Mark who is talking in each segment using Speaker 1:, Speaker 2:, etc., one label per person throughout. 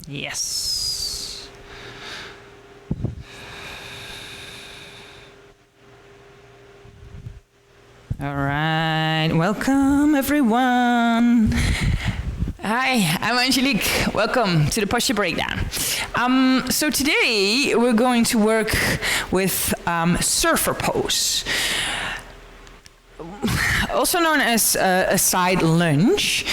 Speaker 1: Yes. All right, welcome everyone. Hi, I'm Angelique. Welcome to the Posture Breakdown. So today we're going to work with surfer pose, also known as a side lunge.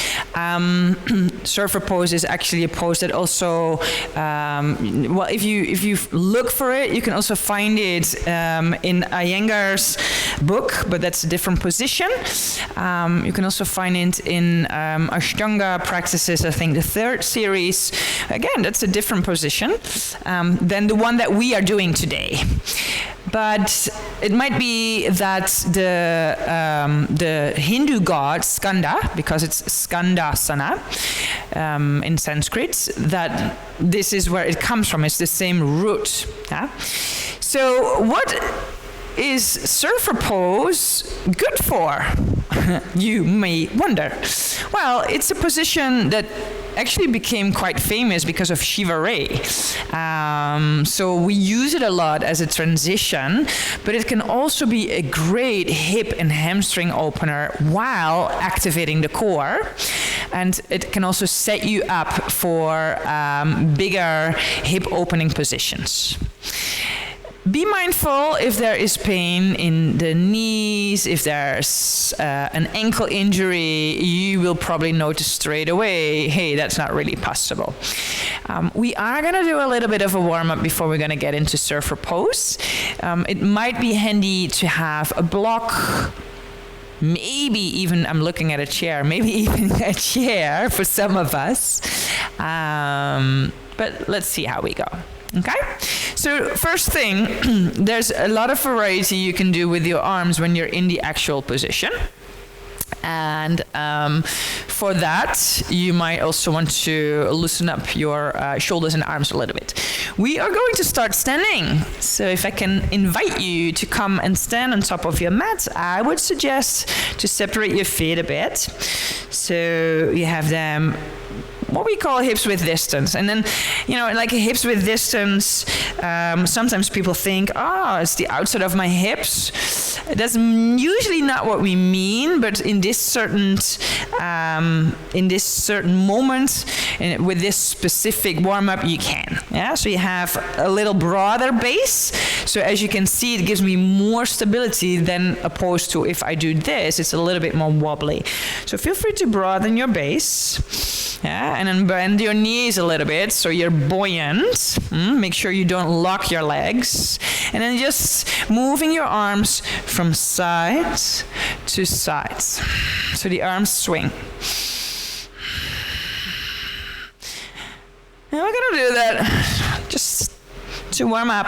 Speaker 1: Surfer pose is actually a pose that also, well, if you look for it, you can also find it in Iyengar's book, but that's a different position. You can also find it in Ashtanga practices, I think the third series. Again, that's a different position than the one that we are doing today. But it might be that the Hindu god Skanda, because it's Skandasana in Sanskrit, that this is where it comes from. It's the same root. Yeah? So what is surfer pose good for? You may wonder. Well, it's a position that actually became quite famous because of Shiva Ray. So we use it a lot as a transition, but it can also be a great hip and hamstring opener while activating the core. And it can also set you up for bigger hip opening positions. Be mindful if there is pain in the knees, if there's an ankle injury, you will probably notice straight away, hey, that's not really possible. We are going to do a little bit of a warm-up before we're going to get into surfer pose. It might be handy to have a block, maybe even, I'm looking at a chair, maybe even a chair for some of us. But let's see how we go. Okay, so first thing, there's a lot of variety you can do with your arms when you're in the actual position. And for that, you might also want to loosen up your shoulders and arms a little bit. We are going to start standing. So if I can invite you to come and stand on top of your mat, I would suggest to separate your feet a bit. So you have them what we call hips width distance. And then, you know, like hips width distance, sometimes people think, oh, it's the outside of my hips. That's usually not what we mean, but in this certain moment, with this specific warm-up, you can. Yeah, so you have a little broader base. So as you can see, it gives me more stability than opposed to if I do this, it's a little bit more wobbly. So feel free to broaden your base. Yeah, and then bend your knees a little bit so you're buoyant. Make sure you don't lock your legs. And then just moving your arms from side to side. So the arms swing. And we're going to do that just to warm up.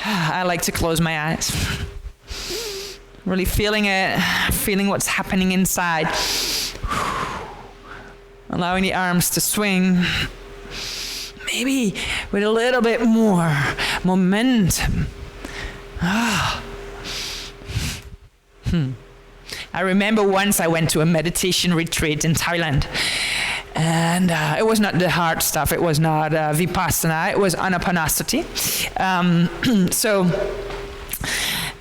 Speaker 1: I like to close my eyes. Really feeling it, feeling what's happening inside. Allowing the arms to swing. Maybe with a little bit more momentum. I remember once I went to a meditation retreat in Thailand. And it was not the hard stuff. It was not Vipassana. It was Anapanasati. So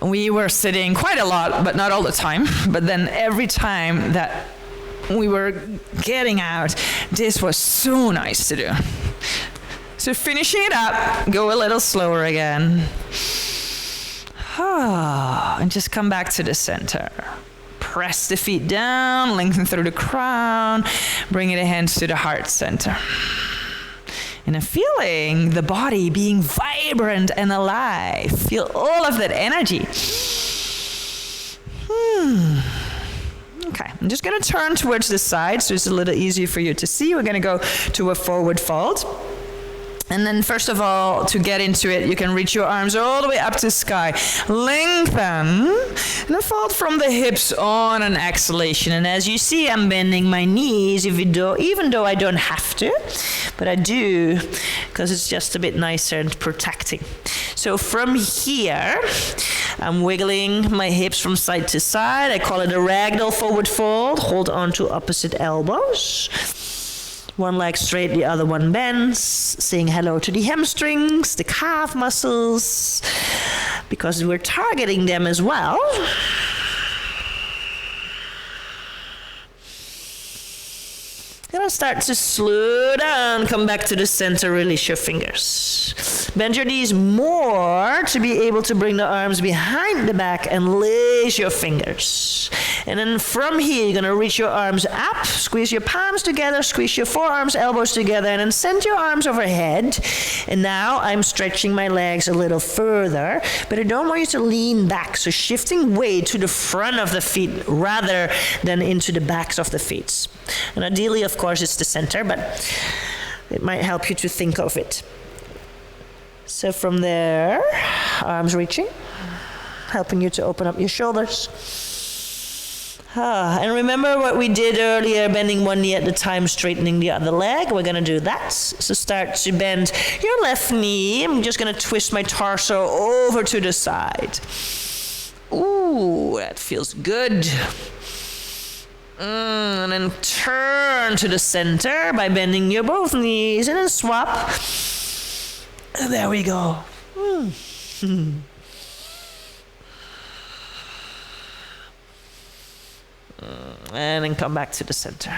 Speaker 1: we were sitting quite a lot, but not all the time. But then every time that we were getting out, this was so nice to do. So finishing it up, go a little slower again. And just come back to the center. Press the feet down, lengthen through the crown, bring the hands to the heart center. And I'm feeling the body being vibrant and alive. Feel all of that energy. Okay, I'm just going to turn towards the side so it's a little easier for you to see. We're going to go to a forward fold. And then first of all, to get into it, you can reach your arms all the way up to the sky. Lengthen. And then fold from the hips on an exhalation. And as you see, I'm bending my knees, even though I don't have to. But I do, because it's just a bit nicer and protecting. So from here, I'm wiggling my hips from side to side. I call it a ragdoll forward fold. Hold on to opposite elbows. One leg straight, the other one bends, saying hello to the hamstrings, the calf muscles, because we're targeting them as well. Then I'll start to slow down, come back to the center, release your fingers. Bend your knees more to be able to bring the arms behind the back and lace your fingers. And then from here, you're gonna reach your arms up, squeeze your palms together, squeeze your forearms, elbows together, and then send your arms overhead. And now I'm stretching my legs a little further, but I don't want you to lean back. So shifting weight to the front of the feet rather than into the backs of the feet. And ideally, of course, it's the center, but it might help you to think of it. So from there, arms reaching, helping you to open up your shoulders. And remember what we did earlier, bending one knee at a time, straightening the other leg. We're going to do that. So start to bend your left knee. I'm just going to twist my torso over to the side. Ooh, that feels good. And then turn to the center by bending your both knees and then swap. There we go. And then come back to the center.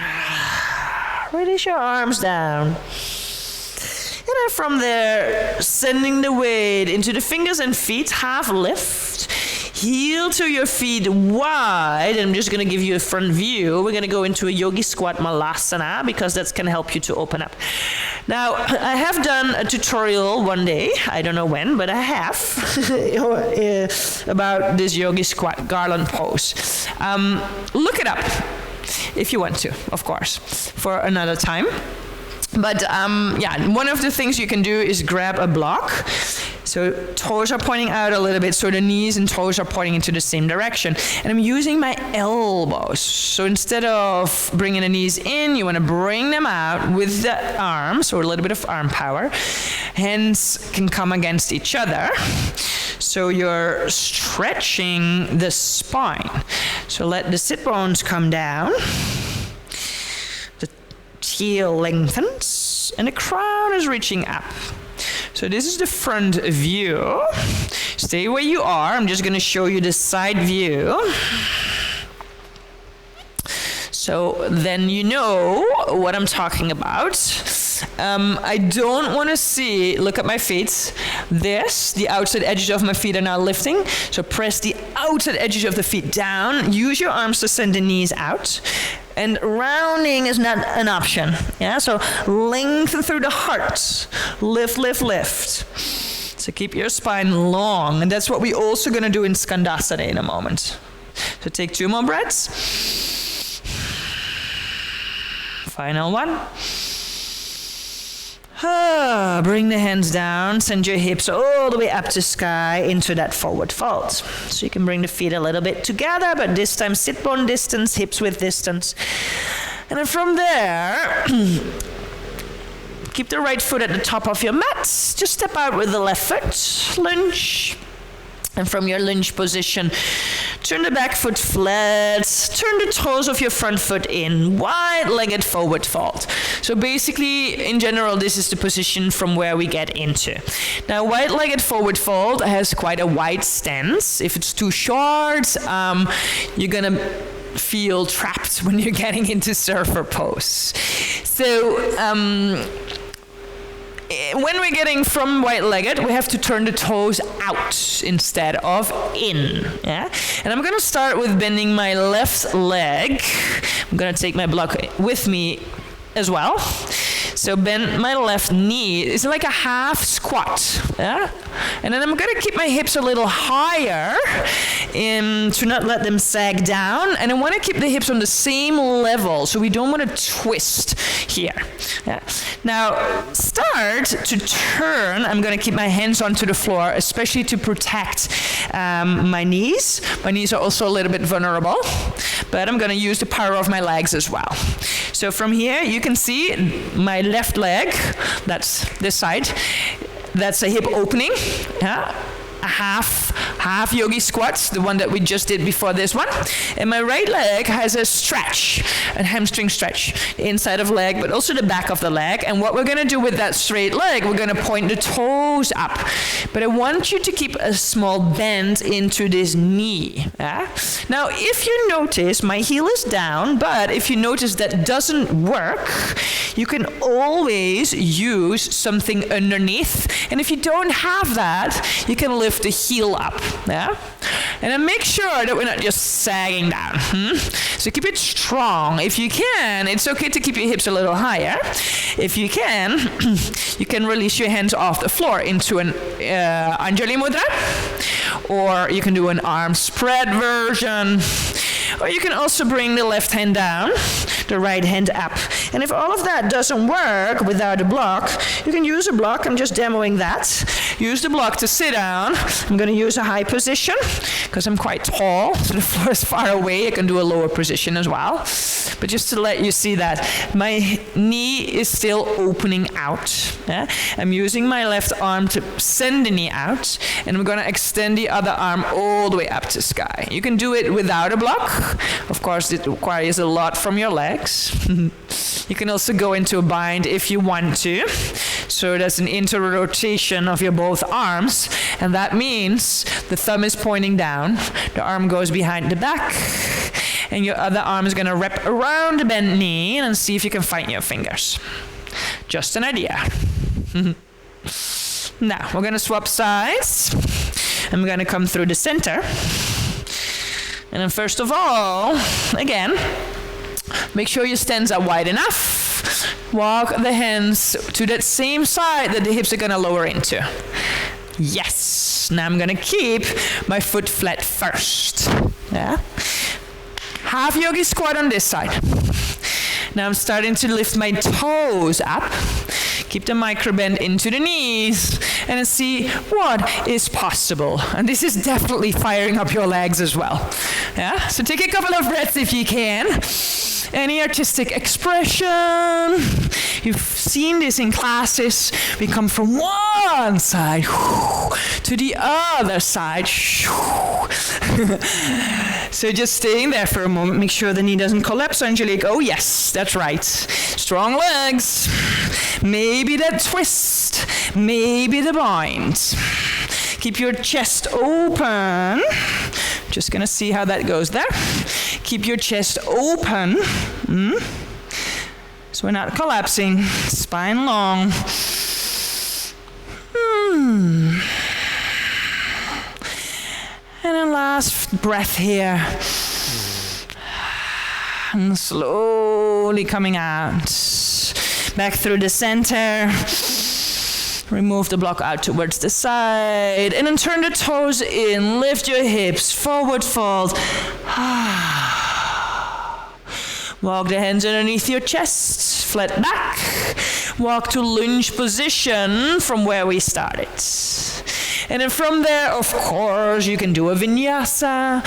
Speaker 1: Release your arms down. And then from there, sending the weight into the fingers and feet, half lift. Heel to your feet wide. I'm just going to give you a front view. We're going to go into a Yogi squat Malasana because that can help you to open up. Now, I have done a tutorial one day, I don't know when, but I have, about this Yogi squat garland pose. Look it up if you want to, of course, for another time. But yeah, one of the things you can do is grab a block. So toes are pointing out a little bit, so the knees and toes are pointing into the same direction. And I'm using my elbows. So instead of bringing the knees in, you want to bring them out with the arms, or a little bit of arm power. Hands can come against each other. So you're stretching the spine. So let the sit bones come down. The heel lengthens, and the crown is reaching up. So this is the front view. Stay where you are. I'm just going to show you the side view. So then you know what I'm talking about. I don't want to see, look at my feet. The outside edges of my feet are now lifting. So press the outside edges of the feet down. Use your arms to send the knees out. And rounding is not an option. Yeah, so lengthen through the heart. Lift, lift, lift. So keep your spine long. And that's what we're also going to do in Skandasana in a moment. So take 2 more breaths. Final one. Bring the hands down, send your hips all the way up to sky into that forward fold. So you can bring the feet a little bit together, but this time sit bone distance, hips width distance. And then from there, keep the right foot at the top of your mat. Just step out with the left foot, lunge. And from your lunge position, turn the back foot flat, turn the toes of your front foot in, wide-legged forward fold. So basically, in general, this is the position from where we get into. Now, wide-legged forward fold has quite a wide stance. If it's too short, you're gonna feel trapped when you're getting into surfer pose. So, when we're getting from wide-legged, we have to turn the toes out instead of in. Yeah? And I'm going to start with bending my left leg. I'm going to take my block with me as well. So bend my left knee. It's like a half squat. Yeah? And then I'm going to keep my hips a little higher to not let them sag down. And I want to keep the hips on the same level, so we don't want to twist here. Yeah. Now, start to turn. I'm going to keep my hands onto the floor, especially to protect my knees. My knees are also a little bit vulnerable, but I'm going to use the power of my legs as well. So from here, you can see my left leg, that's this side, that's a hip opening, yeah? A half yogi squats, the one that we just did before this one. And my right leg has a stretch, a hamstring stretch, the inside of leg, but also the back of the leg. And what we're going to do with that straight leg, we're going to point the toes up. But I want you to keep a small bend into this knee. Yeah? Now, if you notice, my heel is down, but if you notice that doesn't work, you can always use something underneath. And if you don't have that, you can lift the heel up, yeah? And then make sure that we're not just sagging down. So keep it strong. If you can, it's okay to keep your hips a little higher. If you can release your hands off the floor into an Anjali Mudra, or you can do an arm spread version, or you can also bring the left hand down, the right hand up. And if all of that doesn't work without a block, you can use a block. I'm just demoing that. Use the block to sit down. I'm going to use a high position because I'm quite tall, so the floor is far away. I can do a lower position as well. But just to let you see that my knee is still opening out. Yeah? I'm using my left arm to send the knee out, and I'm going to extend the other arm all the way up to sky. You can do it without a block. Of course, it requires a lot from your legs. You can also go into a bind if you want to. So that's an inter-rotation of your both arms, and that means the thumb is pointing down, the arm goes behind the back, and your other arm is going to wrap around the bent knee and see if you can find your fingers. Just an idea. Now, we're going to swap sides. I'm going to come through the center. And then first of all, again, make sure your stance are wide enough. Walk the hands to that same side that the hips are going to lower into. Yes. Now I'm going to keep my foot flat first. Yeah. Half yogi squat on this side. Now I'm starting to lift my toes up. Keep the micro bend into the knees and see what is possible. And this is definitely firing up your legs as well. Yeah? So take a couple of breaths if you can. Any artistic expression. You've seen this in classes. We come from one side to the other side. So just staying there for a moment. Make sure the knee doesn't collapse, Angelique. Oh yes, that's right. Strong legs. Maybe that twist. Maybe the bind. Keep your chest open. Just gonna see how that goes there. Keep your chest open. So we're not collapsing. Spine long. And then last breath here. And slowly coming out. Back through the center. Remove the block out towards the side. And then turn the toes in. Lift your hips. Forward fold. Walk the hands underneath your chest. Flat back. Walk to lunge position from where we started. And then from there, of course, you can do a vinyasa,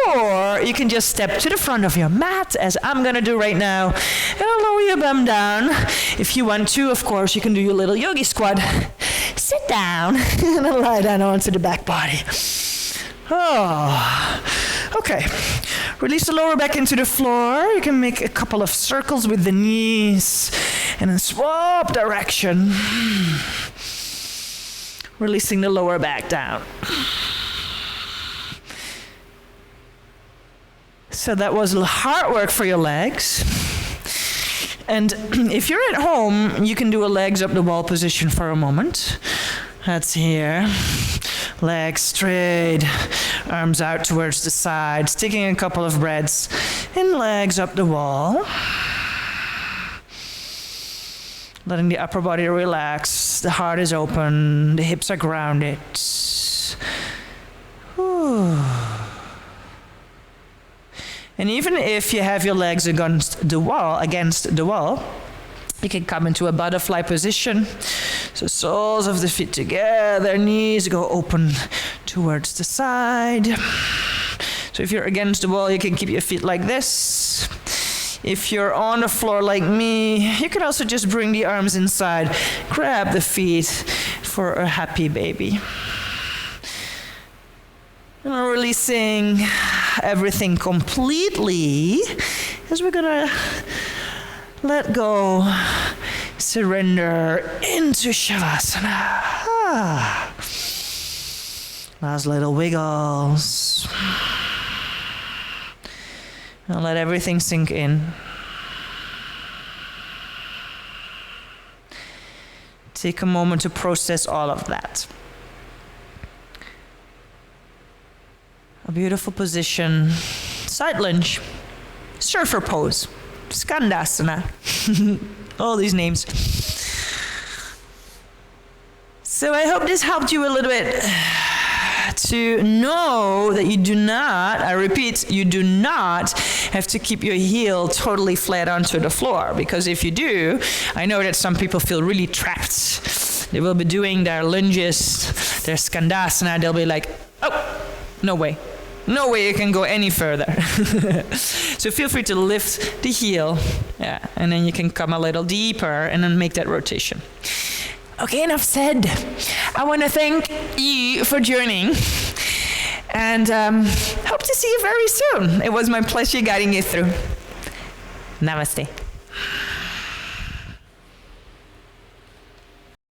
Speaker 1: or you can just step to the front of your mat, as I'm going to do right now, and I'll lower your bum down. If you want to, of course, you can do your little yogi squat. Sit down, and then lie down onto the back body. Oh, okay. Release the lower back into the floor. You can make a couple of circles with the knees, and then swap direction. Releasing the lower back down. So that was hard work for your legs. And if you're at home, you can do a legs up the wall position for a moment. That's here. Legs straight, arms out towards the sides, taking a couple of breaths, and legs up the wall. letting the upper body relax. The heart is open. The hips are grounded. Whew. And even if you have your legs against the wall, you can come into a butterfly position. So soles of the feet together, knees go open towards the side. So if you're against the wall, you can keep your feet like this. If you're on the floor like me, you can also just bring the arms inside, grab the feet for a happy baby. And we're releasing everything completely as we're gonna let go, surrender into Shavasana. Last little wiggles. And let everything sink in. Take a moment to process all of that. A beautiful position. Side lunge. Surfer pose. Skandasana. All these names. So I hope this helped you a little bit to know that you do not, I repeat, you do not have to keep your heel totally flat onto the floor, because if you do, I know that some people feel really trapped. They will be doing their lunges, their skandasana, they'll be like, oh, no way you can go any further. So feel free to lift the heel, and then you can come a little deeper and then make that rotation. Okay, enough said. I want to thank you for joining, and hope to see you very soon. It was my pleasure guiding you through. Namaste.